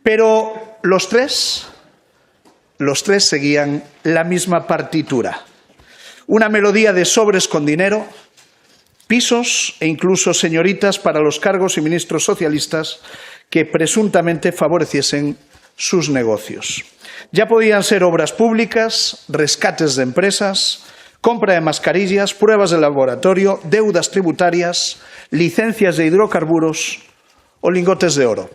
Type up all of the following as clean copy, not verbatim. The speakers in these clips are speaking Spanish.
Pero los tres seguían la misma partitura. Una melodía de sobres con dinero, pisos e incluso señoritas para los cargos y ministros socialistas que presuntamente favoreciesen sus negocios. Ya podían ser obras públicas, rescates de empresas, compra de mascarillas, pruebas de laboratorio, deudas tributarias, licencias de hidrocarburos o lingotes de oro.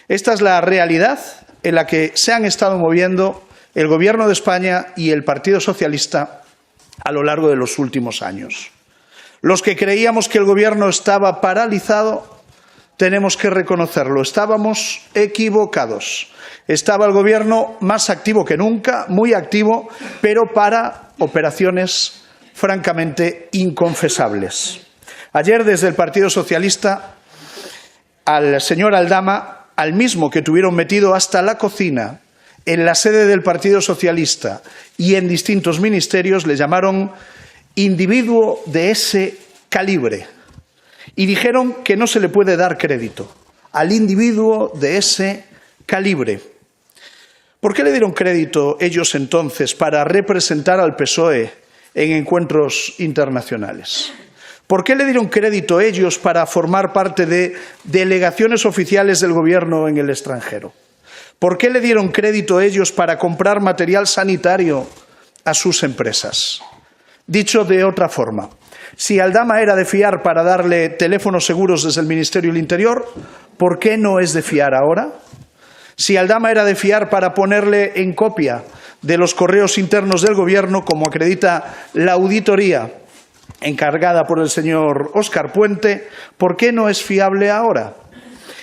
Esta es la realidad en la que se han estado moviendo el Gobierno de España y el Partido Socialista a lo largo de los últimos años. Los que creíamos que el Gobierno estaba paralizado, tenemos que reconocerlo, estábamos equivocados. Estaba el Gobierno más activo que nunca, muy activo, pero para operaciones francamente inconfesables. Ayer, desde el Partido Socialista, al señor Aldama, al mismo que tuvieron metido hasta la cocina en la sede del Partido Socialista y en distintos ministerios, le llamaron individuo de ese calibre y dijeron que no se le puede dar crédito al individuo de ese calibre. ¿Por qué le dieron crédito ellos entonces para representar al PSOE en encuentros internacionales? ¿Por qué le dieron crédito ellos para formar parte de delegaciones oficiales del Gobierno en el extranjero? ¿Por qué le dieron crédito ellos para comprar material sanitario a sus empresas? Dicho de otra forma, si Aldama era de fiar para darle teléfonos seguros desde el Ministerio del Interior, ¿por qué no es de fiar ahora? Si Aldama era de fiar para ponerle en copia de los correos internos del Gobierno, como acredita la auditoría encargada por el señor Óscar Puente, ¿por qué no es fiable ahora?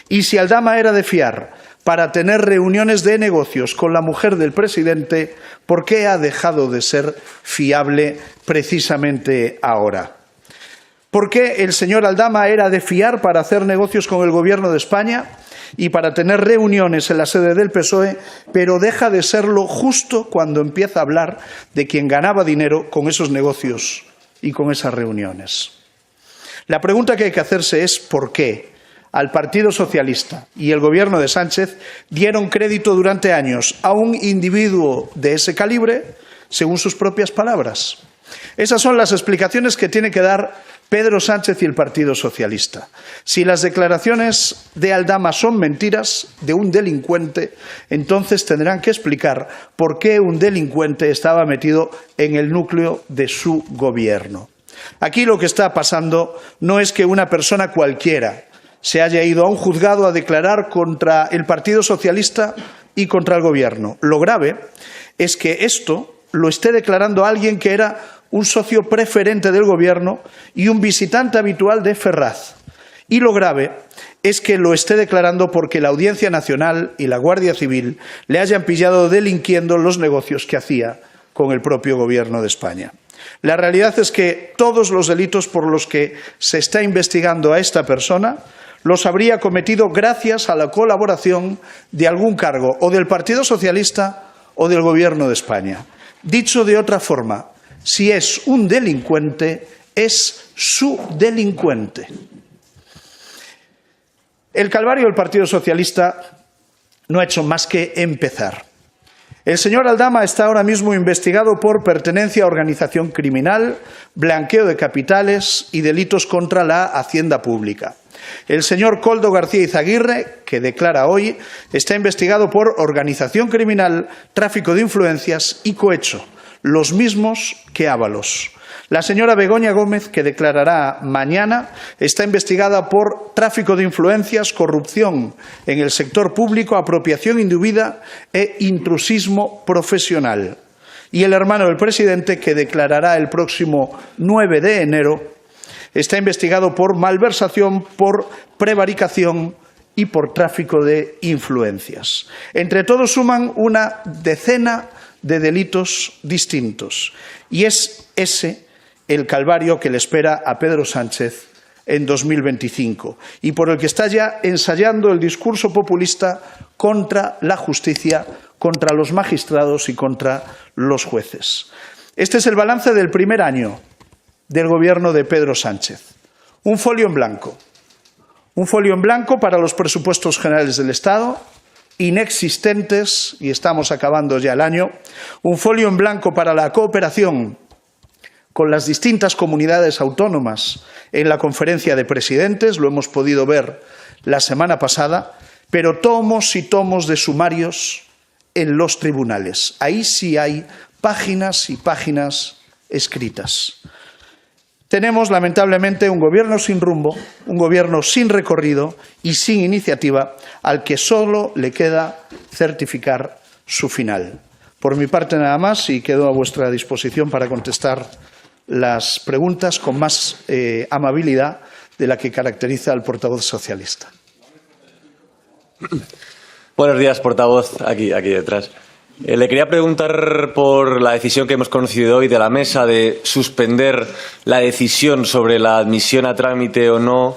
Y si Aldama era de fiar para tener reuniones de negocios con la mujer del presidente, ¿por qué ha dejado de ser fiable precisamente ahora? ¿Por qué el señor Aldama era de fiar para hacer negocios con el Gobierno de España y para tener reuniones en la sede del PSOE, pero deja de serlo justo cuando empieza a hablar de quien ganaba dinero con esos negocios y con esas reuniones? La pregunta que hay que hacerse es ¿por qué al Partido Socialista y el Gobierno de Sánchez dieron crédito durante años a un individuo de ese calibre, según sus propias palabras? Esas son las explicaciones que tiene que dar Pedro Sánchez y el Partido Socialista. Si las declaraciones de Aldama son mentiras de un delincuente, entonces tendrán que explicar por qué un delincuente estaba metido en el núcleo de su gobierno. Aquí lo que está pasando no es que una persona cualquiera se haya ido a un juzgado a declarar contra el Partido Socialista y contra el Gobierno. Lo grave es que esto lo esté declarando alguien que era un socio preferente del Gobierno y un visitante habitual de Ferraz. Y lo grave es que lo esté declarando porque la Audiencia Nacional y la Guardia Civil le hayan pillado delinquiendo los negocios que hacía con el propio Gobierno de España. La realidad es que todos los delitos por los que se está investigando a esta persona los habría cometido gracias a la colaboración de algún cargo o del Partido Socialista o del Gobierno de España. Dicho de otra forma, si es un delincuente, es su delincuente. El calvario del Partido Socialista no ha hecho más que empezar. El señor Aldama está ahora mismo investigado por pertenencia a organización criminal, blanqueo de capitales y delitos contra la hacienda pública. El señor Koldo García Izaguirre, que declara hoy, está investigado por organización criminal, tráfico de influencias y cohecho, los mismos que Ábalos. La señora Begoña Gómez, que declarará mañana, está investigada por tráfico de influencias, corrupción en el sector público, apropiación indebida e intrusismo profesional. Y el hermano del presidente, que declarará el próximo 9 de enero, está investigado por malversación, por prevaricación y por tráfico de influencias. Entre todos suman una decena de delitos distintos. Y es ese el calvario que le espera a Pedro Sánchez en 2025 y por el que está ya ensayando el discurso populista contra la justicia, contra los magistrados y contra los jueces. Este es el balance del primer año del gobierno de Pedro Sánchez. Un folio en blanco para los presupuestos generales del Estado, inexistentes, y estamos acabando ya el año, un folio en blanco para la cooperación con las distintas comunidades autónomas en la conferencia de presidentes, lo hemos podido ver la semana pasada, pero tomos y tomos de sumarios en los tribunales. Ahí sí hay páginas y páginas escritas. Tenemos, lamentablemente, un gobierno sin rumbo, un gobierno sin recorrido y sin iniciativa, al que solo le queda certificar su final. Por mi parte, nada más, y quedo a vuestra disposición para contestar las preguntas con más amabilidad de la que caracteriza al portavoz socialista. Buenos días, portavoz, aquí detrás. Le quería preguntar por la decisión que hemos conocido hoy de la mesa de suspender la decisión sobre la admisión a trámite o no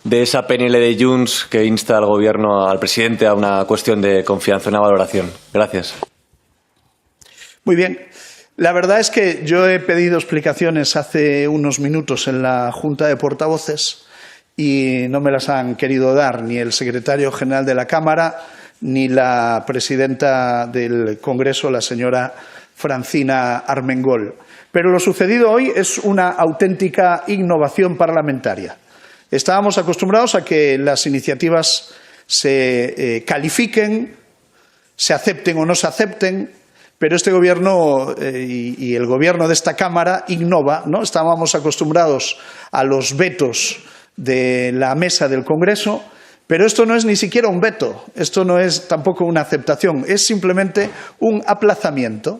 de esa PNL de Junts que insta al Gobierno, al presidente, a una cuestión de confianza, una valoración. Gracias. Muy bien. La verdad es que yo he pedido explicaciones hace unos minutos en la Junta de Portavoces y no me las han querido dar ni el secretario general de la Cámara ni la presidenta del Congreso, la señora Francina Armengol. Pero lo sucedido hoy es una auténtica innovación parlamentaria. Estábamos acostumbrados a que las iniciativas se califiquen, se acepten o no se acepten, pero este Gobierno y el Gobierno de esta Cámara innova, ¿no? Estábamos acostumbrados a los vetos de la mesa del Congreso, pero esto no es ni siquiera un veto, esto no es tampoco una aceptación, es simplemente un aplazamiento,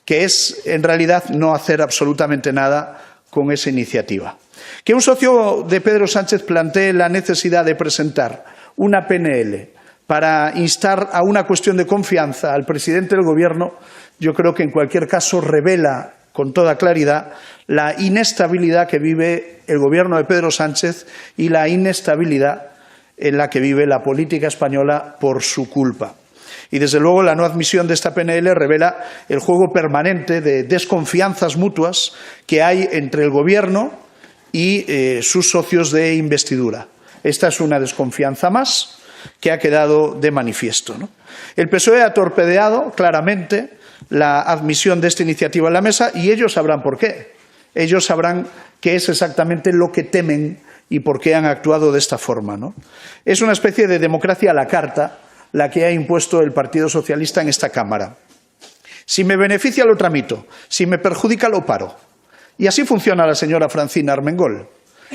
que es en realidad no hacer absolutamente nada con esa iniciativa. Que un socio de Pedro Sánchez plantee la necesidad de presentar una PNL para instar a una cuestión de confianza al presidente del Gobierno, yo creo que en cualquier caso revela con toda claridad la inestabilidad que vive el Gobierno de Pedro Sánchez y la inestabilidad en la que vive la política española por su culpa. Y, desde luego, la no admisión de esta PNL revela el juego permanente de desconfianzas mutuas que hay entre el Gobierno y sus socios de investidura. Esta es una desconfianza más que ha quedado de manifiesto, ¿no? El PSOE ha torpedeado claramente la admisión de esta iniciativa en la mesa y ellos sabrán por qué. Ellos sabrán qué es exactamente lo que temen y por qué han actuado de esta forma, ¿no? Es una especie de democracia a la carta la que ha impuesto el Partido Socialista en esta Cámara. Si me beneficia, lo tramito. Si me perjudica, lo paro. Y así funciona la señora Francina Armengol.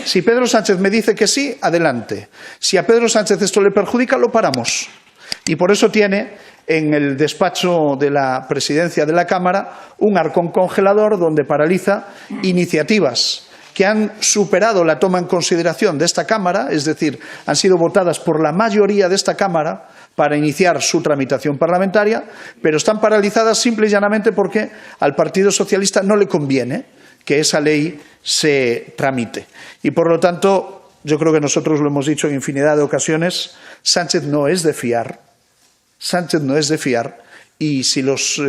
Si Pedro Sánchez me dice que sí, adelante. Si a Pedro Sánchez esto le perjudica, lo paramos. Y por eso tiene en el despacho de la presidencia de la Cámara un arcón congelador donde paraliza iniciativas que han superado la toma en consideración de esta Cámara, es decir, han sido votadas por la mayoría de esta Cámara para iniciar su tramitación parlamentaria, pero están paralizadas simple y llanamente porque al Partido Socialista no le conviene que esa ley se tramite. Y, por lo tanto, yo creo que nosotros lo hemos dicho en infinidad de ocasiones, Sánchez no es de fiar, Sánchez no es de fiar, y si los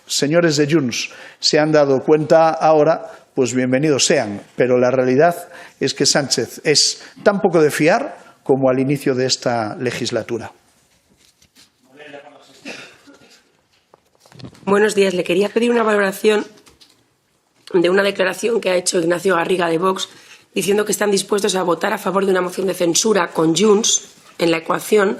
señores de Junts se han dado cuenta ahora, pues bienvenidos sean. Pero la realidad es que Sánchez es tan poco de fiar como al inicio de esta legislatura. Buenos días. Le quería pedir una valoración de una declaración que ha hecho Ignacio Garriga de Vox, diciendo que están dispuestos a votar a favor de una moción de censura con Junts en la ecuación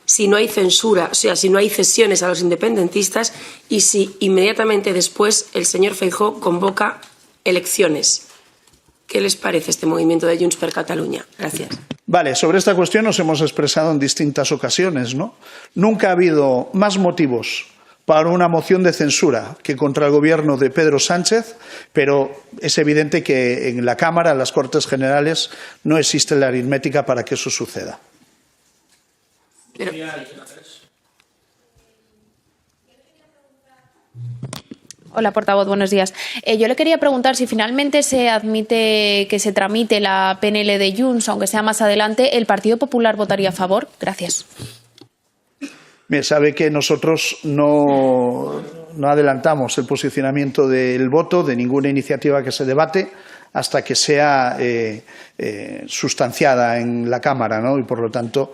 si no hay censura, o sea, si no hay cesiones a los independentistas y si inmediatamente después el señor Feijóo convoca elecciones. ¿Qué les parece este movimiento de Junts per Catalunya? Gracias. Vale, sobre esta cuestión nos hemos expresado en distintas ocasiones, ¿no? Nunca ha habido más motivos para una moción de censura que contra el Gobierno de Pedro Sánchez, pero es evidente que en la Cámara, en las Cortes Generales, no existe la aritmética para que eso suceda. Pero... Hola, portavoz, buenos días. Yo le quería preguntar si finalmente se admite que se tramite la PNL de Junts, aunque sea más adelante, ¿el Partido Popular votaría a favor? Gracias. Sabe que nosotros no adelantamos el posicionamiento del voto de ninguna iniciativa que se debate hasta que sea sustanciada en la Cámara, ¿no? Y por lo tanto,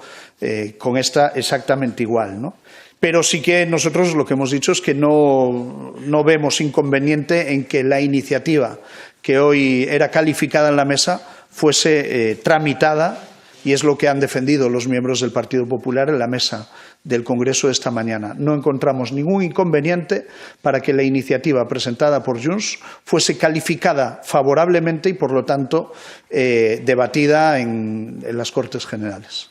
con esta exactamente igual, ¿no? Pero sí que nosotros lo que hemos dicho es que no vemos inconveniente en que la iniciativa que hoy era calificada en la mesa fuese tramitada, y es lo que han defendido los miembros del Partido Popular en la mesa del Congreso de esta mañana. No encontramos ningún inconveniente para que la iniciativa presentada por Junts fuese calificada favorablemente y, por lo tanto, debatida en las Cortes Generales.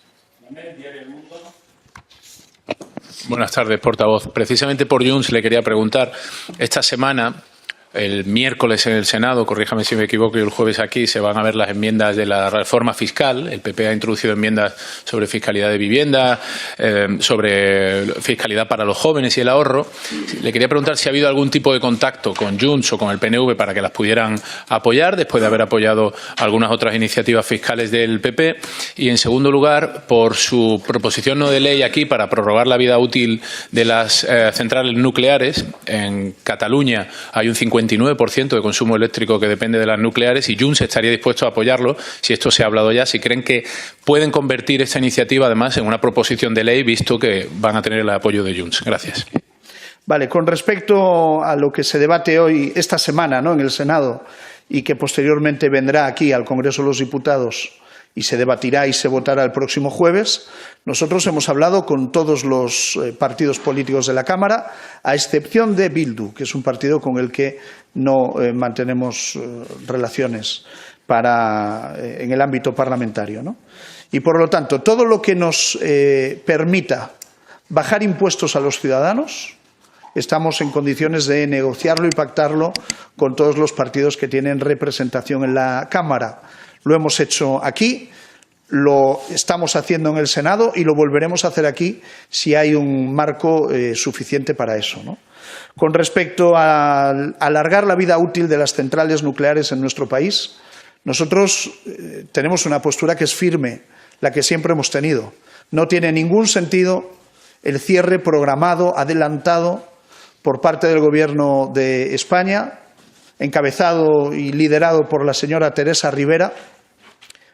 Buenas tardes, portavoz. Precisamente por Junts le quería preguntar, esta semana, el miércoles en el Senado, corríjame si me equivoco, y el jueves aquí se van a ver las enmiendas de la reforma fiscal. El PP ha introducido enmiendas sobre fiscalidad de vivienda, sobre fiscalidad para los jóvenes y el ahorro. Le quería preguntar si ha habido algún tipo de contacto con Junts o con el PNV para que las pudieran apoyar, después de haber apoyado algunas otras iniciativas fiscales del PP. Y, en segundo lugar, por su proposición no de ley aquí para prorrogar la vida útil de las centrales nucleares. En Cataluña hay un 59% de consumo eléctrico que depende de las nucleares, y Junts estaría dispuesto a apoyarlo si esto se ha hablado ya, si creen que pueden convertir esta iniciativa además en una proposición de ley, visto que van a tener el apoyo de Junts. Gracias. Vale, con respecto a lo que se debate hoy, esta semana, ¿no?, en el Senado, y que posteriormente vendrá aquí al Congreso de los Diputados y se debatirá y se votará el próximo jueves, nosotros hemos hablado con todos los partidos políticos de la Cámara, a excepción de Bildu, que es un partido con el que no mantenemos relaciones en el ámbito parlamentario, ¿no? Y, por lo tanto, todo lo que nos permita bajar impuestos a los ciudadanos, estamos en condiciones de negociarlo y pactarlo con todos los partidos que tienen representación en la Cámara. Lo hemos hecho aquí, lo estamos haciendo en el Senado y lo volveremos a hacer aquí si hay un marco suficiente para eso, ¿no? Con respecto a alargar la vida útil de las centrales nucleares en nuestro país, nosotros tenemos una postura que es firme, la que siempre hemos tenido. No tiene ningún sentido el cierre programado, adelantado por parte del Gobierno de España, encabezado y liderado por la señora Teresa Rivera,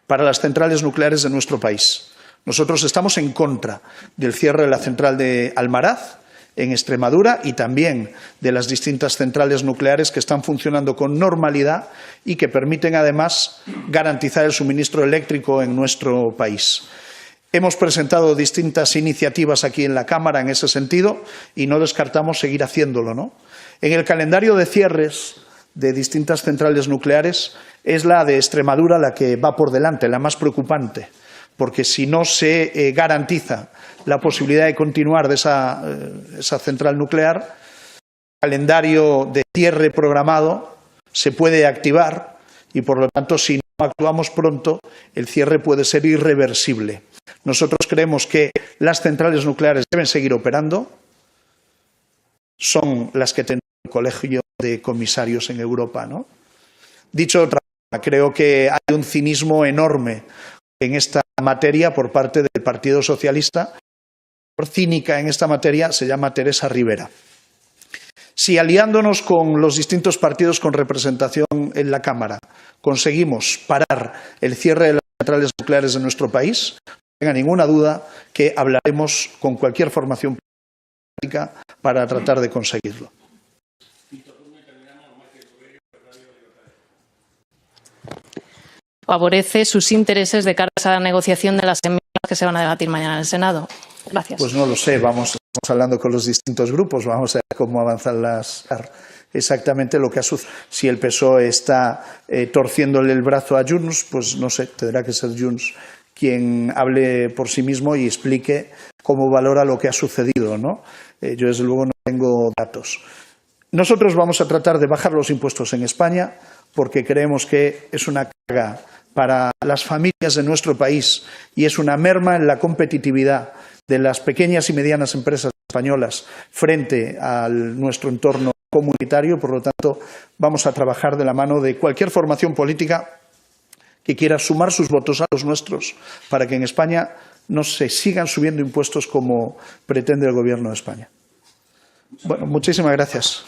para las centrales nucleares de nuestro país. Nosotros estamos en contra del cierre de la central de Almaraz, en Extremadura, y también de las distintas centrales nucleares que están funcionando con normalidad y que permiten, además, garantizar el suministro eléctrico en nuestro país. Hemos presentado distintas iniciativas aquí en la Cámara en ese sentido y no descartamos seguir haciéndolo, ¿no? En el calendario de cierres de distintas centrales nucleares es la de Extremadura la que va por delante, la más preocupante, porque si no se garantiza la posibilidad de continuar de esa central nuclear, el calendario de cierre programado se puede activar y, por lo tanto, si no actuamos pronto, el cierre puede ser irreversible. Nosotros creemos que las centrales nucleares deben seguir operando, son las que tendrán el Colegio de Comisarios en Europa, ¿no? Dicho de otra forma, creo que hay un cinismo enorme en esta materia por parte del Partido Socialista. La cínica en esta materia se llama Teresa Rivera. Si, aliándonos con los distintos partidos con representación en la Cámara, conseguimos parar el cierre de las centrales nucleares de nuestro país, no tenga ninguna duda que hablaremos con cualquier formación política para tratar de conseguirlo. Favorece sus intereses de cara a esa negociación de las enmiendas que se van a debatir mañana en el Senado. Gracias. Pues no lo sé, estamos hablando con los distintos grupos, vamos a ver cómo avanzan exactamente lo que ha sucedido. Si el PSOE está torciéndole el brazo a Junts, pues no sé, tendrá que ser Junts quien hable por sí mismo y explique cómo valora lo que ha sucedido, ¿no? Yo, desde luego, no tengo datos. Nosotros vamos a tratar de bajar los impuestos en España porque creemos que es una carga para las familias de nuestro país y es una merma en la competitividad de las pequeñas y medianas empresas españolas frente a nuestro entorno comunitario. Por lo tanto, vamos a trabajar de la mano de cualquier formación política que quiera sumar sus votos a los nuestros para que en España no se sigan subiendo impuestos como pretende el Gobierno de España. Bueno, muchísimas gracias.